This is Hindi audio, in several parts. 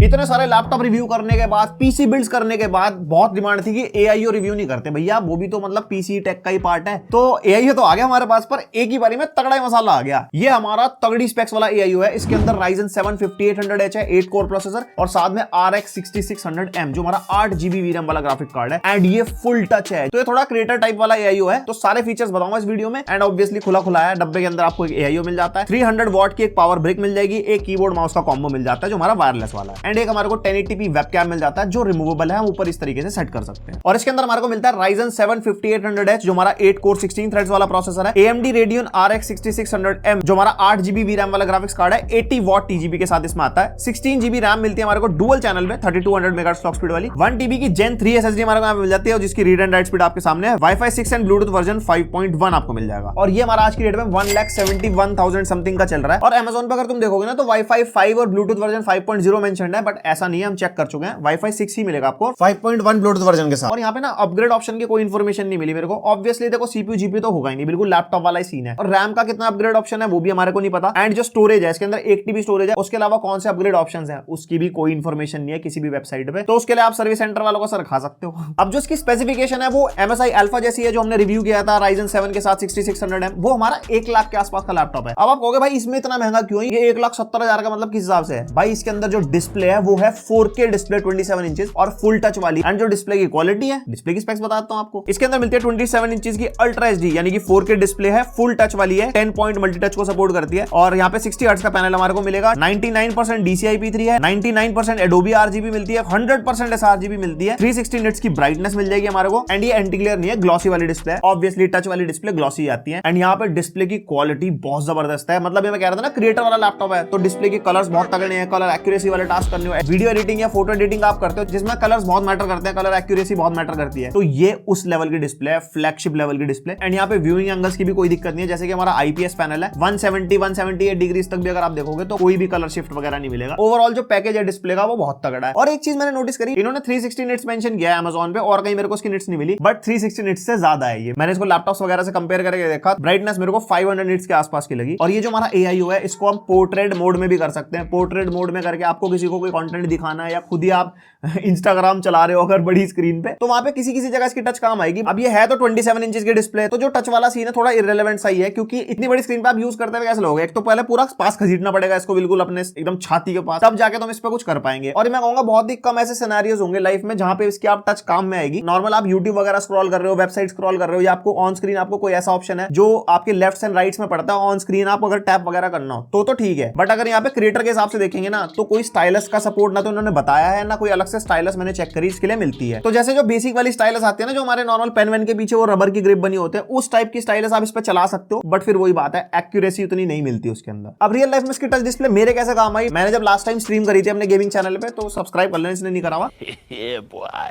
इतने सारे लैपटॉप रिव्यू करने के बाद, पीसी बिल्ड्स करने के बाद बहुत डिमांड थी कि एआईओ रिव्यू नहीं करते भैया, वो भी तो मतलब पीसी टेक का ही पार्ट है। तो एआईओ तो आ गया हमारे पास, पर एक ही बारी में तगड़ा ही मसाला आ गया। ये हमारा तगड़ी स्पेक्स वाला एआईओ है। इसके अंदर Ryzen 7 5800H है, 8 कोर प्रोसेसर, और साथ में RX 6600M जो हमारा 8GB VRAM वाला ग्राफिक कार्ड है, एंड ये फुल टच है। तो ये थोड़ा क्रिएटर टाइप वाला एआईओ है। तो सारे फीचर्स बताऊंगा इस वीडियो में, एंड ऑब्वियसली खुला खुला है। डब्बे के अंदर आपको एक एआईओ मिल जाता है, 300 वॉट की एक पावर ब्रिक मिल जाएगी, एक कीबोर्ड माउस का कॉम्बो मिल जाता है जो हमारा वायरलेस वाला है, एंड एक हमारे को 1080p वेबकैम मिल जाता है जो रिमूवेबल है, हम ऊपर इस तरीके से सेट कर सकते हैं। और इसके अंदर हमारे को मिलता है Ryzen 7 5800H जो हमारा 8 कोर 16 थ्रेड्स वाला प्रोसेसर है, AMD Radeon RX 6600M जो हमारा 8GB VRAM वाला ग्राफिक्स कार्ड है, 80 वॉट TGP के साथ इसमें आता है, 16GB रैम मिलती है हमारे को डुअल चैनल में 3200 मेगाहर्ट्ज क्लॉक स्पीड वाली, 1TB की Gen 3 SSD हमारे को मिल जाती है, जिसकी रीड एंड राइट स्पीड आपके सामने है, Wi-Fi 6 एंड ब्लूटूथ वर्जन 5.1 आपको मिल जाएगा। और ये हमारा आज की डेट में 1,71,000 समथिंग का चल रहा है। और Amazon पे अगर तुम देखोगे ना तो Wi-Fi 5 और ब्लूटूथ वर्जन 5.0 मेंशन्ड है, बट ऐसा नहीं है, हम चेक कर चुके हैं, Wi-Fi 6 ही मिलेगा आपको 5.1 ब्लूटूथ वर्जन के साथ। और यहाँ पे ना अपग्रेड ऑप्शन की कोई इन्फॉर्मेशन नहीं मिली मेरे को। ऑब्वियसली देखो CPU GPU तो होगा ही नहीं, बिल्कुल लैपटॉप वाला ही सीन है। और रैम का कितना अपग्रेड ऑप्शन है वो भी हमारे को नहीं पता, एंड जो स्टोरेज है इसके अंदर 1 TB स्टोरेज है, उसके अलावा कौन से अपग्रेड ऑप्शंस हैं उसकी भी कोई इन्फॉर्मेशन नहीं है किसी भी वेबसाइट पे। तो उसके लिए आप सर्विस सेंटर वालों को सर खा सकते हो। अब जो इसकी स्पेसिफिकेशन है वो MSI अल्फा जैसी है जो हमने रिव्यू किया था Ryzen 7 के साथ 6600M, वो हमारा 1 लाख के आसपास का लैपटॉप है। अब आप कहोगे भाई इसमें इतना महंगा क्यों है, ये 1,70,000 का मतलब किस हिसाब से है भाई? इसके अंदर जो डिस्प्ले है वो है 4K डिस्प्ले 27 इंचेस और फुल टच वाली, एंड जो डिस्प्ले की क्वालिटी है, डिस्प्ले की स्पेक्स बताता हूं आपको। इसके अंदर मिलती है 27 इंचेस की अल्ट्रा HD यानी कि 4K डिस्प्ले है, फुल टच वाली है, 10 पॉइंट मल्टी टच को सपोर्ट करती है, और यहाँ पे 60 हर्ट्ज का पैनल हमारे को मिलेगा, 99% DCI P3 है, 99% Adobe RGB मिलती है, 100% sRGB मिलती है, 360 निट्स की ब्राइटनेस मिल जाएगी हमारे को, एंड ये एंटी ग्लेयर नहीं है, ग्लॉसी वाली डिस्प्ले है। ऑब्वियसली टच वाली डिस्प्ले ग्लॉसी आती है, एंड यहाँ पे डिस्प्ले की क्वालिटी बहुत जबरदस्त है। मतलब ये मैं कह रहा था ना क्रिएटर वाला लैपटॉप है, तो डिस्प्ले के कलर्स बहुत तगड़े हैं, कलर एक्यूरेसी वाले टास्क करने हो, वीडियो एडिटिंग या फोटो एडिटिंग आप करते हो जिसमें कलर्स बहुत मैटर करते हैं, कलर एक्यूरेसी बहुत मैटर करती है, तो ये उस लेवल की डिस्प्ले है, फ्लैगशिप लेवल की डिस्प्ले। एंड यहाँ पे व्यूइंग एंगल्स की भी कोई दिक्कत नहीं है, जैसे कि हमारा IPS पैनल है, 178 डिग्री तक भी अगर आप देखोगे तो कोई भी कलर शिफ्ट वगैरह नहीं मिलेगा। ओवरऑल जो पैकेज है डिस्प्ले का वो बहुत तगड़ा है। और एक चीज मैंने नोटिस करी, इन्होंने 360 निट्स मेंशन किया है Amazon पे, और कहीं मेरे को इसकी निट्स नहीं मिली, बट 360 निट्स से ज्यादा है ये। मैंने इसको लैपटॉप्स वगैरह से कंपेयर करके देखा, ब्राइटनेस मेरे को 500 निट्स के आसपास की लगी। और ये जो हमारा AIO है इसको हम पोर्ट्रेट मोड में भी कर सकते हैं। पोर्ट्रेट मोड में करके आपको किसी को कोई कंटेंट दिखाना है, या खुद ही आप इंस्टाग्राम चला रहे हो अगर बड़ी स्क्रीन पे, तो वहां पे किसी किसी जगह इसकी टच काम आएगी। अब ये है तो 27 इंचेस की डिस्प्ले, तो जो टच वाला सीन है थोड़ा इररिलेवेंट सही है, क्योंकि इतनी बड़ी स्क्रीन पे आप यूज करते हुए कैसे लोगे? एक तो पहले पूरा पास खसीटना पड़ेगा इसको बिल्कुल अपने एकदम छाती के पास, तब जाके तुम इस पे कुछ कर पाएंगे। और मैं कहूंगा बहुत ही कम ऐसे सिनेरियोज होंगे लाइफ में जहां पे इसकी आप टच काम में आएगी। नॉर्मल आप यूट्यूब वगैरह स्क्रॉल कर रहे हो, वेबसाइट स्क्रॉल कर रहे हो, या आपको ऑन स्क्रीन आपको कोई ऐसा ऑप्शन है जो आपके लेफ्ट एंड राइट्स में पड़ता है, ऑन स्क्रीन आप अगर टैप वगैरह करना हो तो ठीक है। बट अगर यहाँ पे क्रिएटर के हिसाब से देखेंगे ना, तो कोई स्टाइलस का सपोर्ट ना तो उन्होंने बताया है, ना कोई अलग से स्टाइलस मैंने चेक करी इसके लिए मिलती है। तो जैसे जो बेसिक वाली स्टाइलस आती है ना, जो हमारे नॉर्मल पेन वेन के पीछे वो रबर की ग्रिप बनी होते हैं, उस टाइप की स्टाइलस आप इस पे चला सकते हो, बट फिर वही बात है, एक्यूरेसी उतनी नहीं मिलती उसके अंदर। अब रियल लाइफ में इसकी टच डिस्प्ले मेरे कैसे काम आई, मैंने जब लास्ट टाइम स्ट्रीम करी थी अपने गेमिंग चैनल पे, तो सब्सक्राइब कर लेना इसने नहीं करा हुआ,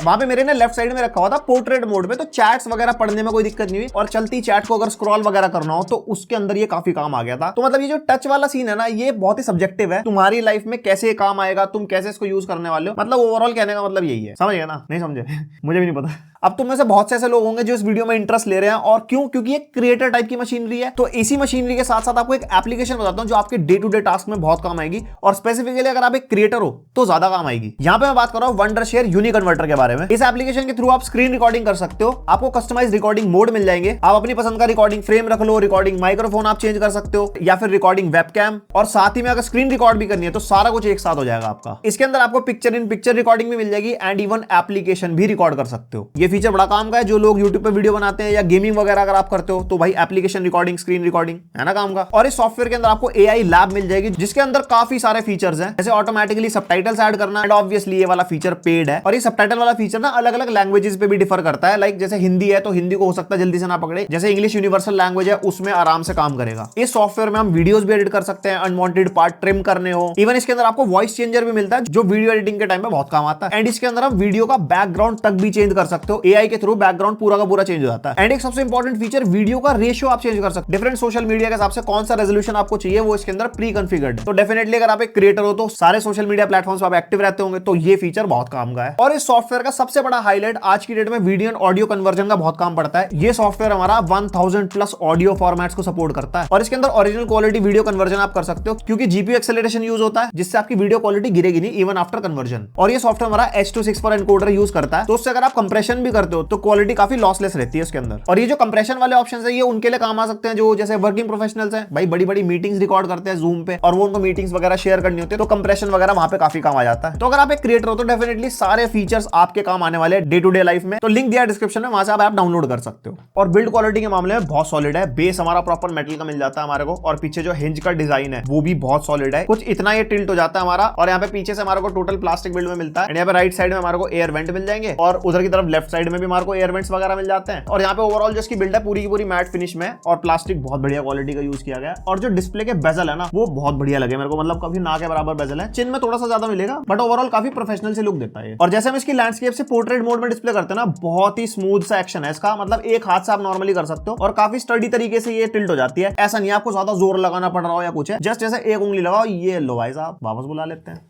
वहां पे मेरे ने लेफ्ट साइड में रखा हुआ था पोर्ट्रेट मोड पे, तो चैट्स वगैरह पढ़ने में कोई दिक्कत नहीं हुई, और चलती चैट को अगर स्क्रॉल वगैरह करना हो तो उसके अंदर ये काफी काम आ गया था। तो मतलब ये जो टच वाला सीन है ना, ये बहुत ही सब्जेक्टिव है, तुम्हारी लाइफ में कैसे काम आएगा, तुम कैसे इसको यूज करने वाले हो, मतलब ओवरऑल कहने का मतलब यही है। समझ गए ना? नहीं समझे? मुझे भी नहीं पता। अब तुम में से बहुत से ऐसे लोग होंगे जो इस वीडियो में इंटरेस्ट ले रहे हैं, और क्यों? क्योंकि ये क्रिएटर टाइप की मशीनरी है। तो इसी मशीनरी के साथ साथ आपको एक एप्लीकेशन बताता हूं जो आपके डे टू डे टास्क में बहुत काम आएगी, और स्पेसिफिकली अगर आप एक क्रिएटर हो तो ज्यादा काम आएगी। यहां पे मैं बात कर रहा हूं वंडरशेयर यूनी कन्वर्टर के बारे में। इस एप्लीकेशन के थ्रू आप स्क्रीन रिकॉर्डिंग कर सकते हो, आपको कस्टमाइज रिकॉर्डिंग मोड मिल जाएंगे, आप अपनी पसंद का रिकॉर्डिंग फ्रेम रख लो, रिकॉर्डिंग माइक्रोफोन आप चेंज कर सकते हो, या फिर रिकॉर्डिंग वेबकैम, और साथ ही में अगर स्क्रीन रिकॉर्ड भी करनी है तो सारा कुछ एक साथ हो जाएगा आपका। इसके अंदर आपको पिक्चर इन पिक्चर रिकॉर्डिंग भी मिल जाएगी, एंड इवन एप्लीकेशन भी रिकॉर्ड कर सकते हो। ये फीचर बड़ा काम का है, जो लोग YouTube पे वीडियो बनाते हैं या गेमिंग वगैरह अगर आप करते हो, तो भाई एप्लीकेशन रिकॉर्डिंग, स्क्रीन रिकॉर्डिंग है ना काम का। और इस सॉफ्टवेयर के अंदर आपको AI लैब मिल जाएगी, जिसके अंदर काफी सारे फीचर्स हैं, जैसे ऑटोमेटिकली सबटाइटल्स ऐड करना, एंड ऑब्वियसली ये वाला फीचर पेड है। और ये सबटाइटल वाला फीचर ना अलग अलग लैंग्वेजेस पे भी डिफर करता है, लाइक जैसे हिंदी है तो हिंदी को हो सकता है जल्दी से ना पकड़े, जैसे इंग्लिश यूनिवर्सल लैंग्वेज है उसमें आराम से काम करेगा। इस सॉफ्टवेयर में हम वीडियोस भी एडिट कर सकते हैं, अनवांटेड पार्ट ट्रिम करने हो, इवन इसके अंदर आपको वॉइस चेंजर भी मिलता है जो वीडियो एडिटिंग के टाइम पे बहुत काम आता है, एंड इसके अंदर हम वीडियो का बैकग्राउंड तक भी चेंज कर सकते हो हो, एआई के थ्रू बैकग्राउंड पूरा का पूरा चेंज हो जाता है। एंड एक सबसे इंपॉर्टेंट फीचर, वीडियो का रेशियो आप चेंज कर सकते हैं। डिफरेंट सोशल मीडिया के हिसाब से कौन सा रेजोल्यूशन आपको चाहिए वो इसके अंदर प्री कॉन्फ़िगर्ड है। तो डेफिनेटली अगर आप एक क्रिएटर हो तो सारे सोशल मीडिया प्लेटफॉर्म्स पर आप एक्टिव रहते होंगे तो ये फीचर बहुत काम का है। और इस सॉफ्टवेयर का सबसे बड़ा हाईलाइट आज की डेट में वीडियो एंड ऑडियो कन्वर्जन का बहुत काम पड़ता है। ये सॉफ्टवेयर हमारा 1000 प्लस ऑडियो फॉर्मेट्स को सपोर्ट करता है और इसके अंदर ओरिजिनल क्वालिटी वीडियो कन्वर्जन आप कर सकते हो क्योंकि जीपीयू एक्सेलरेशन यूज होता है जिससे आपकी वीडियो क्वालिटी गिरेगी नहीं इवन आफ्टर कन्वर्जन। और ये सॉफ्टवेयर हमारा H.264 एनकोडर यूज करता है तो उससे अगर आप कंप्रेशन भी करते हो तो क्वालिटी काफी लॉसलेस रहती है उसके अंदर। और ये जो कंप्रेशन वाले ऑप्शन है ये उनके लिए काम आ सकते हैं जो जैसे वर्किंग प्रोफेशनल्स हैं, भाई बड़ी बड़ी मीटिंग्स रिकॉर्ड करते हैं जूम पे और वो उनको मीटिंग्स वगैरह शेयर करनी होती है तो कंप्रेशन वगैरह वहां पे काफी काम आ जाता है। तो अगर आप एक क्रिएटर हो तो डेफिनेटली सारे फीचर्स आपके काम आने वाले डे टू डे लाइफ में। तो लिंक दिया डिस्क्रिप्शन में, वहां से आप ऐप डाउनलोड कर सकते हो। और बिल्ड क्वालिटी के मामले में बहुत सॉलिड है। बेस हमारा प्रॉपर मेटल का मिल जाता है हमारे को और पीछे जो हिंज का डिजाइन है वो भी बहुत सॉलिड है। कुछ इतना ये टिल्ट हो जाता है हमारा और यहाँ पे पीछे से हमारे को टोटल प्लास्टिक बिल्ड में मिलता है। यहाँ पे राइट साइड में हमारे को एयर वेंट मिल जाएंगे और उधर की तरफ लेफ्ट साइड में भी हमारे को एयर वेंट्स वगैरह मिल जाते हैं। और यहाँ पे ओवरऑल जो इसकी बिल्ड है पूरी की पूरी मैट फिनिश में और प्लास्टिक बहुत बढ़िया क्वालिटी का यूज किया गया। और जो डिस्प्ले के बेजल है ना वो बहुत बढ़िया लगे मेरे को, मतलब काफी ना के बराबर बेजल है। चिन में थोड़ा सा ज्यादा मिलेगा बट ओवरऑल काफी प्रोफेशनल से लुक देता है। और जैसे हम इसकी लैंडस्केप से पोर्ट्रेट मोड में डिस्प्ले करते हैं ना, बहुत ही स्मूथ सा एक्शन है इसका, मतलब एक हाथ से आप नॉर्मली कर सकते हो और काफी स्टडी तरीके से ये टिल्ट हो जाती है। ऐसा नहीं आपको ज्यादा जोर लगाना पड़ रहा हो या कुछ है, जस्ट जैसे एक उंगली लगाओ ये लो भाई साहब वापस बुला लेते हैं।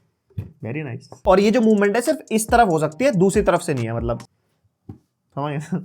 Very nice. और ये जो मूवमेंट है सिर्फ इस तरफ हो सकती है, दूसरी तरफ से नहीं है, मतलब समझ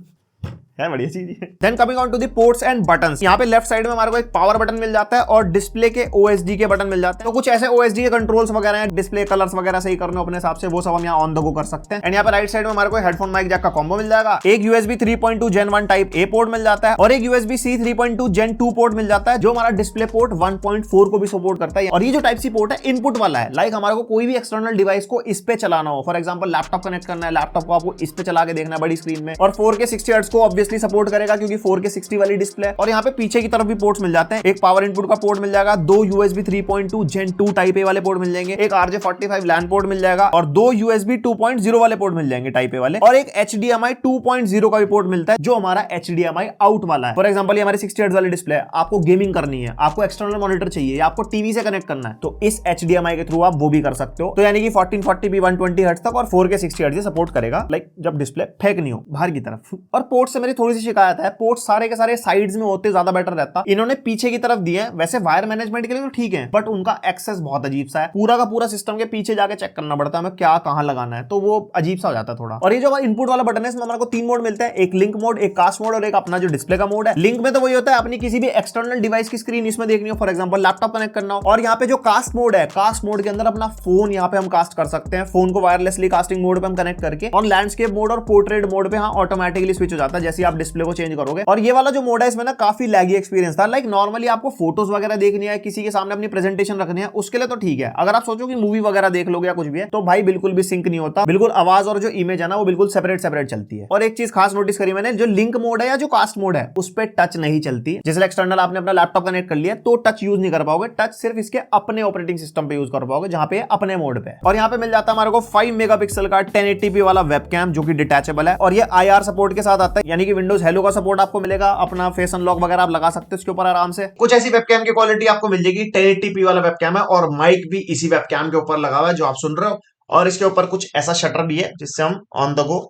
है बढ़िया चीज है। Then coming on to the ports and buttons, यहाँ पे लेफ्ट साइड में हमारे को एक पावर बटन मिल जाता है और डिस्प्ले के OSD के बटन मिल जाते हैं। तो कुछ ऐसे OSD के कंट्रोल्स वगैरह हैं, डिस्प्ले कलर्स वगैरह सही करने अपने हिसाब से, वो सब हम यहाँ ऑन द गो कर सकते हैं। एंड यहाँ पे राइट साइड में हमारे को हेडफोन माइक जैक का कॉम्बो मिल जाएगा, एक USB 3.2 Gen 1 type A port मिल जाता है और एक USB-C 3.2 Gen 2 पोर्ट मिल जाता है जो हमारा डिस्प्ले पोर्ट 1.4 को भी सपोर्ट करता है। और ये जो टाइप सी पोर्ट है इनपुट वाला है, लाइक हमारे को कोई भी एक्सटर्नल डिवाइस को इस पे चलाना हो, फॉर एग्जाम्पल लैपटॉप कनेक्ट करना है, लैपटॉप को आपको इस पे चला के देखना है बड़ी स्क्रीन में। और 4K 60 हर्ट्ज को ऑब्वियसली सपोर्ट करेगा क्योंकि 4K 60 वाली डिस्प्ले। और यहाँ पे पीछे की तरफ भी पोर्ट्स मिल जाते हैं, एक पावर इनपुट का पोर्ट मिल जाएगा, दो USB 3.2 Gen 2 टाइप A वाले पोर्ट मिल जाएंगे, एक RJ45 LAN पोर्ट मिल जाएगा और दो USB 2.0 वाले पोर्ट मिल जाएंगे टाइप A वाले, और एक HDMI 2.0 का भी पोर्ट मिलता है जो हमारा HDMI आउट वाला है। फॉर एग्जांपल ये हमारी 60 हर्ट्ज वाली डिस्प्ले है, आपको गेमिंग करनी है, आपको एक्सटर्नल मॉनिटर चाहिए या आपको टीवी से कनेक्ट करना है तो इस HDMI के थ्रू आप वो भी कर सकते हो। तो यानी कि 1440p 120 हर्ट्ज तक और 4K 60 हर्ट्ज सपोर्ट करेगा, लाइक जब डिस्प्ले फेंक नहीं हो बाहर की तरफ। और पोर्ट से मेरी थोड़ी सी शिकायत है, पोर्ट सारे के सारे साइड्स में होते ज्यादा बेटर रहता, इन्होंने पीछे की तरफ दिए हैं। वैसे वायर मैनेजमेंट के लिए तो ठीक है बट उनका एक्सेस बहुत अजीब सा है, पूरा का पूरा सिस्टम के पीछे जाके चेक करना पड़ता है हमें क्या कहां लगाना है, तो वो अजीब सा हो जाता है थोड़ा। और ये जो इनपुट वाला बटन है इसमें हमारे को 3 मोड मिलते हैं, एक लिंक मोड, एक कास्ट मोड और एक अपना जो डिस्प्ले का मोड है। लिंक में तो वही होता है अपनी किसी भी एक्सटर्नल डिवाइस की स्क्रीन इसमें देखनी हो, फॉर एग्जांपल लैपटॉप कनेक्ट करना हो। और यहाँ पे जो कास्ट मोड है, कास्ट मोड के अंदर अपना फोन यहाँ पे हम कास्ट कर सकते हैं, फोन को वायरलेसली कास्टिंग मोड पे हम कनेक्ट करके, और लैंडस्केप मोड और पोर्ट्रेट मोड पे ऑटोमेटिकली स्विच हो जाता है जैसे आप डिस्प्ले को चेंज करोगे। और ये वाला जो मोड है इसमें ना काफी लैगी एक्सपीरियंस था, लाइक नॉर्मली आपको फोटोज वगैरह देखनी है, किसी के सामने अपनी प्रेजेंटेशन रखनी है, उसके लिए तो ठीक है। अगर आप सोचो कि मूवी वगैरह देख लोगे या कुछ भी है तो भाई बिल्कुल भी सिंक नहीं होता, बिल्कुल आवाज और जो इमेज है ना वो बिल्कुल सेपरेट सेपरेट चलती है। और एक चीज खास नोटिस करी मैंने, जो लिंक मोड है या जो कास्ट मोड है उस पर टच नहीं चलती। जैसे एक्सटर्नल आपने अपना लैपटॉप कनेक्ट कर लिया तो टच यूज नहीं कर पाओगे, टच सिर्फ इसके अपने ऑपरेटिंग सिस्टम पे यूज कर पाओगे जहां पे अपने मोड पे। और यहाँ पे मिल जाता है हमारे को 5 मेगापिक्सल का 1080p वाला वेबकैम जो कि डिटैचेबल है और ये IR सपोर्ट के साथ आता है, यानी कि विंडोज हेलो का सपोर्ट आपको मिलेगा, अपना फेस अनलॉक वगैरह आप लगा सकते हो उसके ऊपर आराम से। कुछ ऐसी वेबकैम की क्वालिटी आपको मिल जाएगी, 1080p वाला वेबकैम है और माइक भी इसी वेबकैम के ऊपर लगा हुआ है जो आप सुन रहे हो। और इसके ऊपर कुछ ऐसा शटर भी है जिससे हम ऑन द गो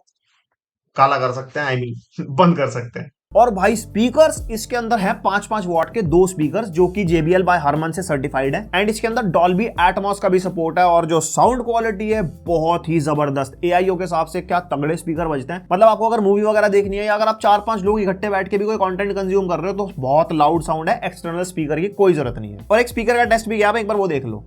काला कर सकते हैं, आई मीन बंद कर सकते हैं। और भाई स्पीकर्स इसके अंदर है 5-5 वॉट के 2 स्पीकर्स जो कि JBL बाय हरमन से सर्टिफाइड है एंड इसके अंदर डॉल्बी एटमॉस का भी सपोर्ट है। और जो साउंड क्वालिटी है बहुत ही जबरदस्त, AIO के हिसाब से क्या तगड़े स्पीकर बजते हैं। मतलब आपको अगर मूवी वगैरह देखनी है या अगर आप 4-5 लोग इकट्ठे बैठ के भी कोई कंटेंट कंज्यूम कर रहे हो तो बहुत लाउड साउंड है, एक्सटर्नल स्पीकर की कोई जरूरत नहीं है। और एक स्पीकर का टेस्ट भी किया, एक बार वो देख लो।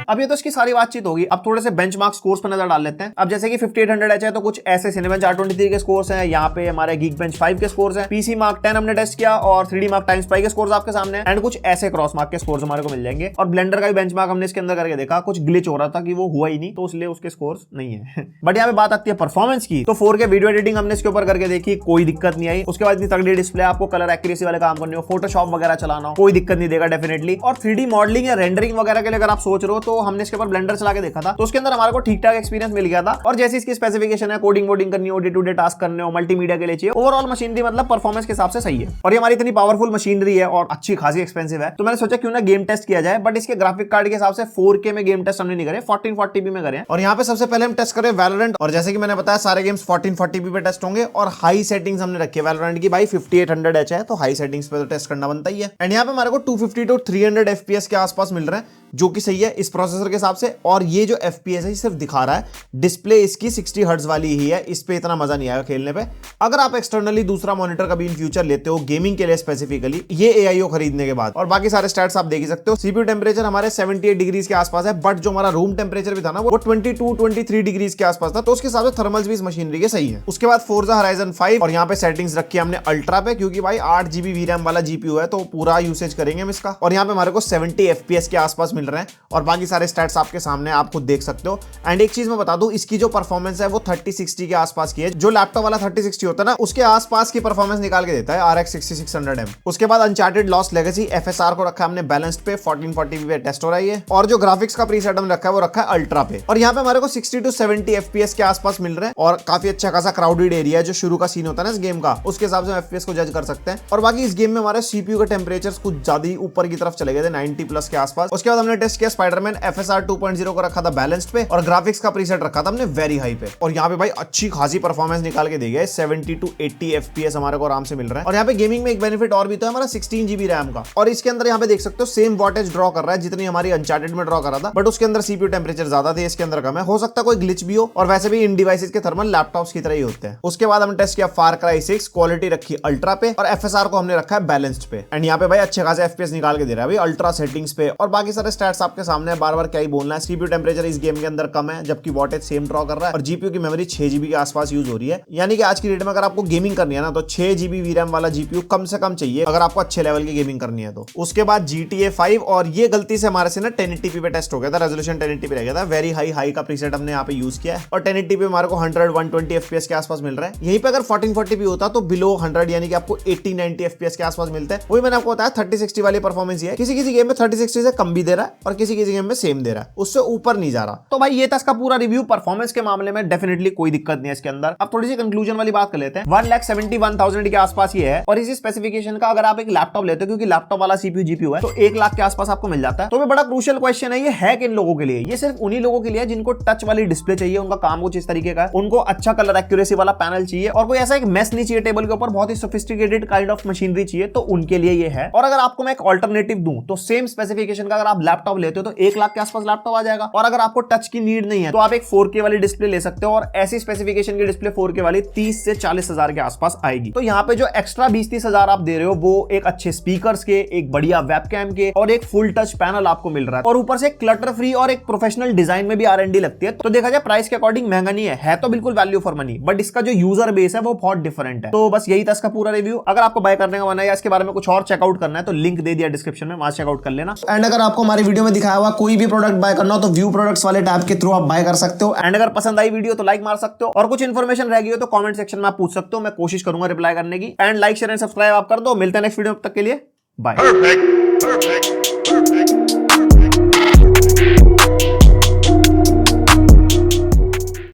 अब ये तो इसकी सारी बातचीत होगी, अब थोड़े से बेंचमार्क स्कोर्स पर नजर डाल लेते हैं। अब जैसे कि 5800H है तो कुछ ऐसे Cinebench R23 के स्कोर्स हैं, यहाँ पे हमारे Geekbench 5 के स्कोर्स हैं, PC Mark 10 हमने टेस्ट किया और 3D Mark Timespy के स्कोर्स आपके सामने हैं एंड कुछ ऐसे क्रॉस मार्क के स्कोर्स हमारे को मिल जाएंगे। और ब्लेंडर का भी बेंचमार्क हमने इसके अंदर करके देखा, कुछ ग्लिच हो रहा था कि वो हुआ ही नहीं तो इसलिए उसके स्कोर्स नहीं है। बट यहाँ पे बात आती है परफॉर्मेंस की, तो 4K वीडियो एडिटिंग हमने इसके ऊपर करके देखी, कोई दिक्कत नहीं आई। उसके बाद तगड़ी डिस्प्ले, आपको कलर एक्यूरेसी वाले काम करने हो, फोटोशॉप वगैरह चलाना हो, कोई दिक्कत नहीं देगा डेफिनेटली। और 3D मॉडलिंग या रेंडरिंग वगैरह के लिए अगर आप सोच रहे हो तो तो हमने इसके ऊपर ब्लेंडर चला के देखा था, तो उसके अंदर हमारे को ठीक ठाक एक्सपीरियंस मिल गया था। और जैसे इसकी स्पेसिफिकेशन है, कोडिंग वोडिंग करनी हो, डे टू डे टास्क करने हो, मल्टीमीडिया के लिए चाहिए, ओवरऑल मशीनरी मतलब परफॉर्मेंस के हिसाब से सही है। और ये हमारी इतनी पावरफुल मशीनरी है और अच्छी खासी एक्सपेंसिव है, तो मैंने सोचा क्यों ना गेम टेस्ट किया जाए। बट इसके ग्राफिक कार्ड के हिसाब से 4K में गेम टेस्ट हमने नहीं करे, 1440p में करे। और यहाँ पे सबसे पहले हम टेस्ट करें वैलोरेंट, और जैसे कि मैंने बताया सारे गेम्स 1440p पे टेस्ट होंगे। और हाई सेटिंग्स हमने रखी है वैलोरेंट की, भाई 5800H है, तो हाई सेटिंग्स पे तो टेस्ट करना बनता ही है। एंड यहाँ पे हमारे को 250 to 300 FPS के आसपास मिल रहे हैं, जो कि सही है इस प्रोसेसर के हिसाब से। और ये जो FPS है सिर्फ दिखा रहा है, डिस्प्ले इसकी 60 हर्ट्ज वाली ही है, इस पे इतना मजा नहीं आएगा खेलने पे। अगर आप एक्सटर्नली दूसरा मॉनिटर कभी इन फ्यूचर लेते हो गेमिंग के लिए स्पेसिफिकली, ये AIO खरीदने के बाद, और बाकी सारे स्टैट्स आप देख ही सकते हो। CPU टेम्परेचर हमारे 78 डिग्रीज के आसपास है, बट जो हमारा रूम टेम्परेचर भी था ना वो 22-23 डिग्रीज के आसपास था, तो उसके हिसाब से थर्मल्स भी इस मशीनरी के सही है। उसके बाद Forza Horizon 5, और यहाँ पे सेटिंग्स रखी है हमने अल्ट्रा पे, क्योंकि भाई 8GB VRAM वाला GPU है, तो पूरा यूसेज करेंगे हम इसका। और यहाँ पे हमारे को 70 FPS के आसपास मिल रहे हैं, और बाकी सारे स्टैट्स आपके सामने आप खुद देख सकते हो। एंड एक चीज मैं बता दूं, इसकी जो परफॉर्मेंस है वो 3060 के आसपास की है। जो लैपटॉप वाला 3060 होता है ना, उसके आसपास की परफॉर्मेंस निकाल के देता है RX 6600M। उसके बाद अनचार्टेड लॉस्ट लेगेसी FSR को रखा है हमने बैलेंस्ड पे, 1440p पे टेस्ट हो रहा है। और जो ग्राफिक्स का प्रीसेट हमने रखा है वो रखा है अल्ट्रा पे। और यहाँ पे हमारे को 60 to 70 FPS के आसपास मिल रहे हैं, और काफी अच्छा खासा क्राउडेड एरिया है, जो शुरू का सीन होता है ना इस गेम का, उसके हिसाब से हम FPS को जज कर सकते हैं। और बाकी इस गेम में हमारे CPU के टेम्परेचर कुछ ज्यादा ऊपर की तरफ चले गए थे, 90+ के आसपास। उसके बाद हमने टेस्ट किया स्पाइडरमैन, FSR 2.0 को रखा था बैलेंस्ड पे, और ग्राफिक्स का प्रीसेट रखा था हमने वेरी हाई पे। और यहाँ पे भाई अच्छी खासी परफॉर्मेंस निकाल के देगा, 70 to 80 FPS हमारे को आराम से मिल रहा है। और यहाँ पे गेमिंग में एक बेनिफिट और भी तो है हमारा 16GB रैम का, और इसके अंदर यहाँ पे देख सकते हो सेम वॉटेज ड्रॉ कर रहा है जितनी हमारी अनचार्टेड में ड्रॉ कर रहा था, बट उसके अंदर CPU टेम्परेचर ज्यादा थे, इसके अंदर कम है। हो सकता है कोई ग्लिच भी हो, और वैसे भी इन डिवाइसेस के थर्मल लैपटॉप्स की तरह ही होते हैं। उसके बाद हमने टेस्ट किया फार क्राई 6, क्वालिटी रखी अल्ट्रा पे, और FSR को हमने रखा है बैलेंस्ड पे। एंड यहाँ पे भाई अच्छे खासे FPS निकाल के दे रहा है भाई अल्ट्रा सेटिंग्स पे। और बाकी सारे स्टैट्स आपके सामने, बार बार क्या ही बोलना है। CPU टेम्परेचर इस गेम के अंदर कम है, जबकि वॉटेज सेम ड्रॉ कर रहा है, और GPU की मेमोरी 6GB के आसपास यूज हो रही है। यानी कि आज की डेट में अगर आपको गेमिंग करनी है ना, तो 6GB VRAM वाला GPU कम से कम चाहिए अगर आपको अच्छे लेवल की गेमिंग करनी है तो। उसके बाद GTA 5, और ये गलती से हमारे से ना 1080p पे टेस्ट हो गया था, रेजोल्यूशन 1080p रह गया था, वेरी हाई का प्रीसेट हमने यहाँ पे यूज किया है। और 1080p हमारे को 100-120 FPS के आसपास मिल रहा है। यहीं पे अगर 1440p होता तो बिलो 100 यानी कि आपको 80-90 FPS के आसपास मिलता है। वही मैंने आपको बताया 3060 वाली परफॉर्मेंस है, किसी किसी गेम में 3060 से कम भी दे रहा है, और किसी किसी गेम में सेम दे रहा है, उससे ऊपर नहीं जा रहा। तो भाई ये था इसका पूरा रिव्यू। परफॉर्मेंस के मामले में डेफिनेटली कोई दिक्कत नहीं है इसके अंदर। अब थोड़ी सी कंक्लूजन वाली बात कर लेते हैं। 1,71,000 के आसपास ये है, और इसी स्पेसिफिकेशन का अगर आप एक लैपटॉप लेते हो, क्योंकि लैपटॉप वाला CPU GPU है, तो 1 लाख के आसपास आपको मिल जाता है। तो बड़ा क्रूशियल क्वेश्चन है, ये है किन लोगों के लिए? ये सिर्फ उन्हीं लोगों के लिए जिनको टच वाली डिस्प्ले चाहिए, उनका काम कुछ इस तरीके का है, उनको अच्छा कलर एक्यूरेसी वाला पैनल चाहिए, और कोई ऐसा एक मेस नहीं चाहिए टेबल के ऊपर, बहुत ही सोफिस्टिकेटेड काइंड ऑफ मशीनरी चाहिए, तो उनके लिए ये है। और अगर आपको मैं एक ऑल्टरनेटिव दूं, तो सेम स्पेसिफिकेशन का अगर आप लैपटॉप लेते हो तो 1 लाख के आसपास लैपटॉप आ जाएगा। और अगर आपको टच की नीड नहीं है तो आप एक 4K वाली डिस्प्ले ले सकते हो, और ऐसी स्पेसिफिकेशन की डिस्प्ले 4K वाली 30 से 40 हजार के आसपास आएगी। तो यहाँ पे जो एक्स्ट्रा 20-30 हजार आप दे रहे हो, वो एक अच्छे स्पीकर्स के, एक बढ़िया वेबकैम के, और एक फुल टच पैनल आपको मिल रहा है, और ऊपर से क्लटर फ्री और एक प्रोफेशनल डिजाइन में भी R&D लगती है। तो देखा जाए प्राइस के अकॉर्डिंग महंगा नहीं है तो बिल्कुल वैल्यू फॉर मनी, बट इसका जो यूजर बेस है वो बहुत डिफरेंट है। तो बस यही था इसका पूरा रिव्यू। अगर आपको बाय करने का मन है या इसके बारे में कुछ और चेकआउट करना है, तो लिंक दे दिया डिस्क्रिप्शन में, वहां चेकआउट कर लेना। एंड अगर आपको हमारी वीडियो में दिखाया हुआ कोई भी प्रोडक्ट बाय करना हो तो व्यू प्रोडक्ट्स वाले टैब के थ्रू आप बाय कर सकते हो। एंड अगर पसंद आई वीडियो तो लाइक मार सकते हो, और कुछ इन्फॉर्मेशन रह गई हो तो कमेंट सेक्शन में आप पूछ सकते हो, मैं कोशिश करूंगा रिप्लाई करने की। And like share and subscribe आप कर दो। मिलते हैं नेक्स्ट वीडियो, तब तक के लिए बाय।